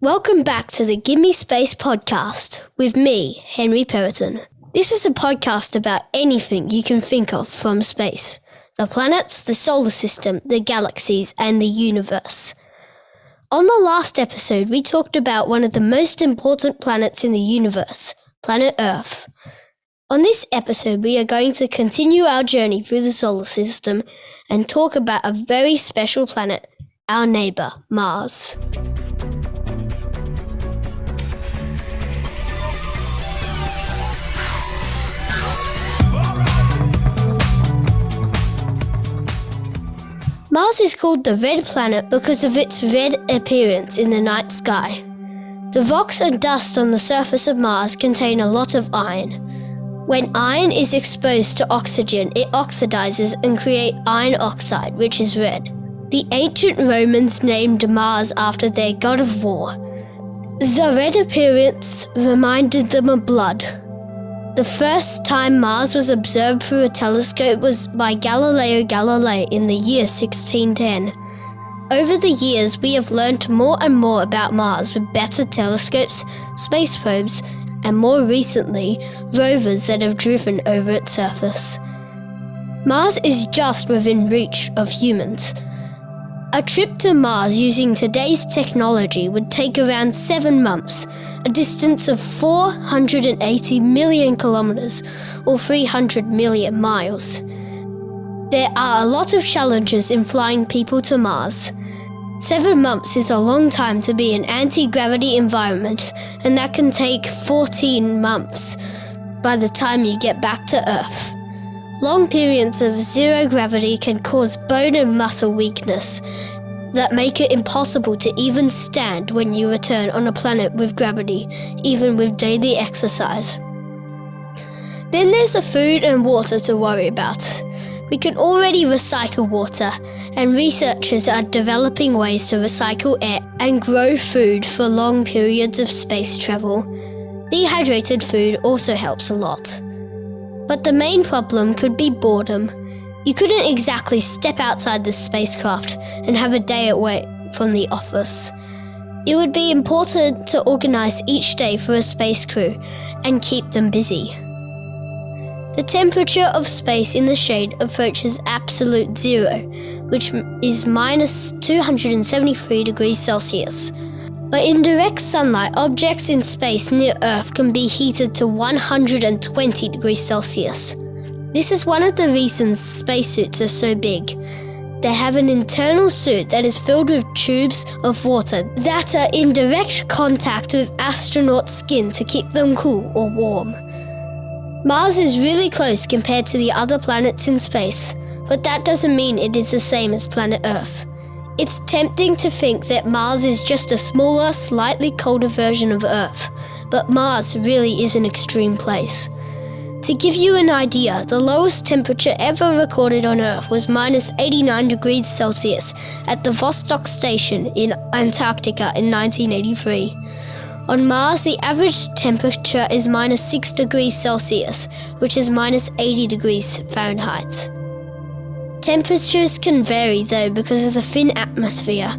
Welcome back to the Gimme Space podcast with me, Henry Periton. This is a podcast about anything you can think of from space. The planets, the solar system, the galaxies, and the universe. On the last episode, we talked about one of the most important planets in the universe, planet Earth. On this episode, we are going to continue our journey through the solar system and talk about a very special planet, our neighbour, Mars. Mars is called the Red Planet because of its red appearance in the night sky. The rocks and dust on the surface of Mars contain a lot of iron. When iron is exposed to oxygen, it oxidizes and creates iron oxide, which is red. The ancient Romans named Mars after their god of war. The red appearance reminded them of blood. The first time Mars was observed through a telescope was by Galileo Galilei in the year 1610. Over the years, we have learned more and more about Mars with better telescopes, space probes, and more recently, rovers that have driven over its surface. Mars is just within reach of humans. A trip to Mars using today's technology would take around 7 months, a distance of 480 million kilometers or 300 million miles. There are a lot of challenges in flying people to Mars. 7 months is a long time to be in anti-gravity environment, and that can take 14 months by the time you get back to Earth. Long periods of zero gravity can cause bone and muscle weakness that make it impossible to even stand when you return on a planet with gravity, even with daily exercise. Then there's the food and water to worry about. We can already recycle water, and researchers are developing ways to recycle air and grow food for long periods of space travel. Dehydrated food also helps a lot. But the main problem could be boredom. You couldn't exactly step outside the spacecraft and have a day away from the office. It would be important to organize each day for a space crew and keep them busy. The temperature of space in the shade approaches absolute zero, which is minus 273 degrees Celsius. But in direct sunlight, objects in space near Earth can be heated to 120 degrees Celsius. This is one of the reasons spacesuits are so big. They have an internal suit that is filled with tubes of water that are in direct contact with astronaut skin to keep them cool or warm. Mars is really close compared to the other planets in space, but that doesn't mean it is the same as planet Earth. It's tempting to think that Mars is just a smaller, slightly colder version of Earth, but Mars really is an extreme place. To give you an idea, the lowest temperature ever recorded on Earth was minus 89 degrees Celsius at the Vostok Station in Antarctica in 1983. On Mars, the average temperature is minus 6 degrees Celsius, which is minus 80 degrees Fahrenheit. Temperatures can vary though because of the thin atmosphere.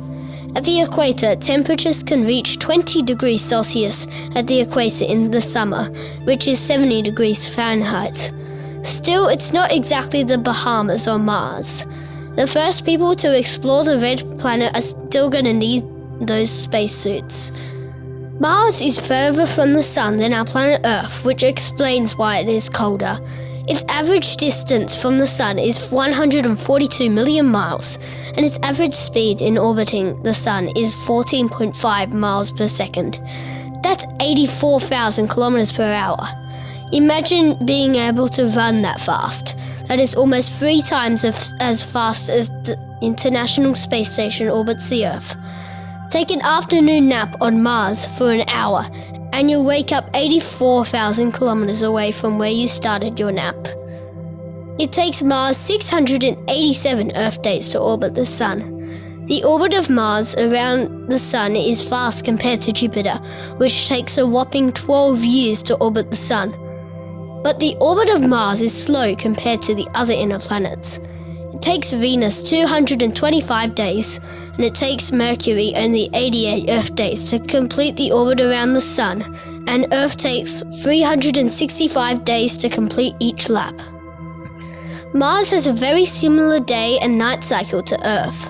At the equator, temperatures can reach 20 degrees Celsius at the equator in the summer, which is 70 degrees Fahrenheit. Still, it's not exactly the Bahamas on Mars. The first people to explore the red planet are still going to need those spacesuits. Mars is further from the sun than our planet Earth, which explains why it is colder. Its average distance from the sun is 142 million miles, and its average speed in orbiting the sun is 14.5 miles per second. That's 84,000 kilometers per hour. Imagine being able to run that fast. That is almost 3 times as fast as the International Space Station orbits the Earth. Take an afternoon nap on Mars for an hour, and you'll wake up 84,000 kilometers away from where you started your nap. It takes Mars 687 Earth days to orbit the Sun. The orbit of Mars around the Sun is fast compared to Jupiter, which takes a whopping 12 years to orbit the Sun. But the orbit of Mars is slow compared to the other inner planets. It takes Venus 225 days, and it takes Mercury only 88 Earth days to complete the orbit around the Sun, and Earth takes 365 days to complete each lap. Mars has a very similar day and night cycle to Earth.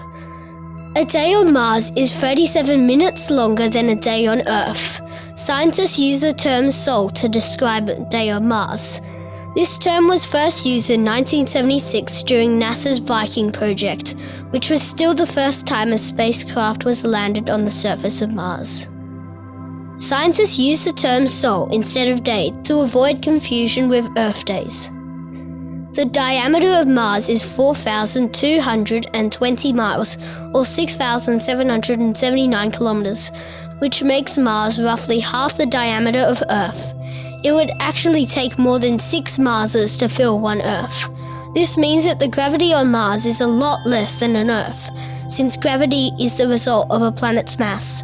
A day on Mars is 37 minutes longer than a day on Earth. Scientists use the term sol to describe a day on Mars. This term was first used in 1976 during NASA's Viking project, which was still the first time a spacecraft was landed on the surface of Mars. Scientists use the term sol instead of day to avoid confusion with Earth days. The diameter of Mars is 4,220 miles, or 6,779 kilometers, which makes Mars roughly half the diameter of Earth. It would actually take more than 6 Marses to fill one Earth. This means that the gravity on Mars is a lot less than on Earth, since gravity is the result of a planet's mass.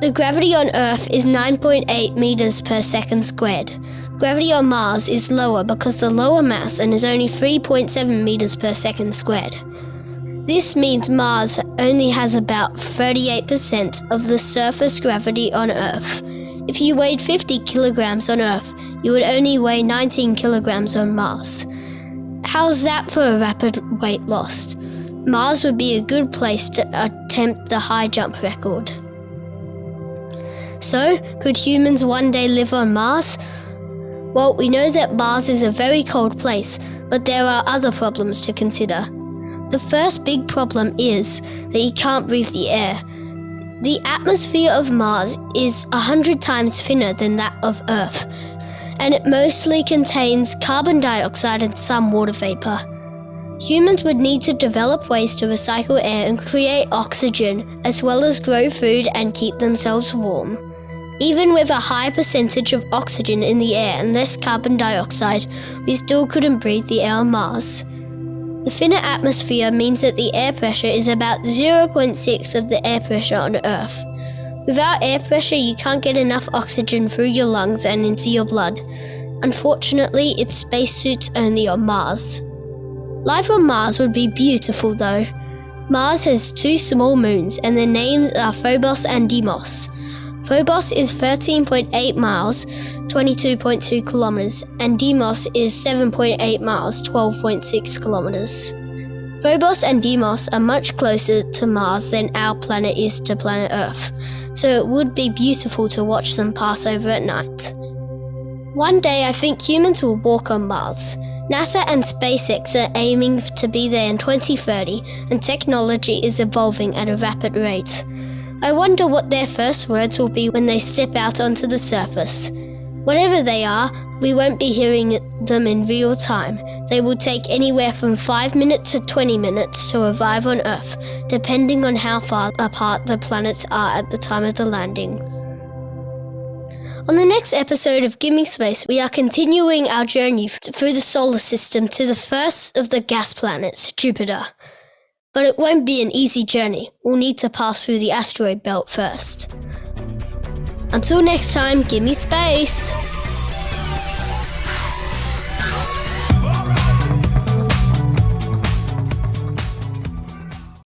The gravity on Earth is 9.8 meters per second squared. Gravity on Mars is lower because the lower mass and is only 3.7 meters per second squared. This means Mars only has about 38% of the surface gravity on Earth. If you weighed 50 kilograms on Earth, you would only weigh 19 kilograms on Mars. How's that for a rapid weight loss? Mars would be a good place to attempt the high jump record. So, could humans one day live on Mars? Well, we know that Mars is a very cold place, but there are other problems to consider. The first big problem is that you can't breathe the air. The atmosphere of Mars is 100 times thinner than that of Earth, and it mostly contains carbon dioxide and some water vapor. Humans would need to develop ways to recycle air and create oxygen, as well as grow food and keep themselves warm. Even with a high percentage of oxygen in the air and less carbon dioxide, we still couldn't breathe the air on Mars. The thinner atmosphere means that the air pressure is about 0.6 of the air pressure on Earth. Without air pressure, you can't get enough oxygen through your lungs and into your blood. Unfortunately, it's spacesuits only on Mars. Life on Mars would be beautiful though. Mars has 2 small moons and their names are Phobos and Deimos. Phobos is 13.8 miles, 22.2 kilometers, and Deimos is 7.8 miles, 12.6 kilometers. Phobos and Deimos are much closer to Mars than our planet is to planet Earth, so it would be beautiful to watch them pass over at night. One day I think humans will walk on Mars. NASA and SpaceX are aiming to be there in 2030, and technology is evolving at a rapid rate. I wonder what their first words will be when they step out onto the surface. Whatever they are, we won't be hearing them in real time. They will take anywhere from 5 minutes to 20 minutes to arrive on Earth, depending on how far apart the planets are at the time of the landing. On the next episode of Gimme Space, we are continuing our journey through the solar system to the first of the gas planets, Jupiter. But it won't be an easy journey. We'll need to pass through the asteroid belt first. Until next time, gimme space!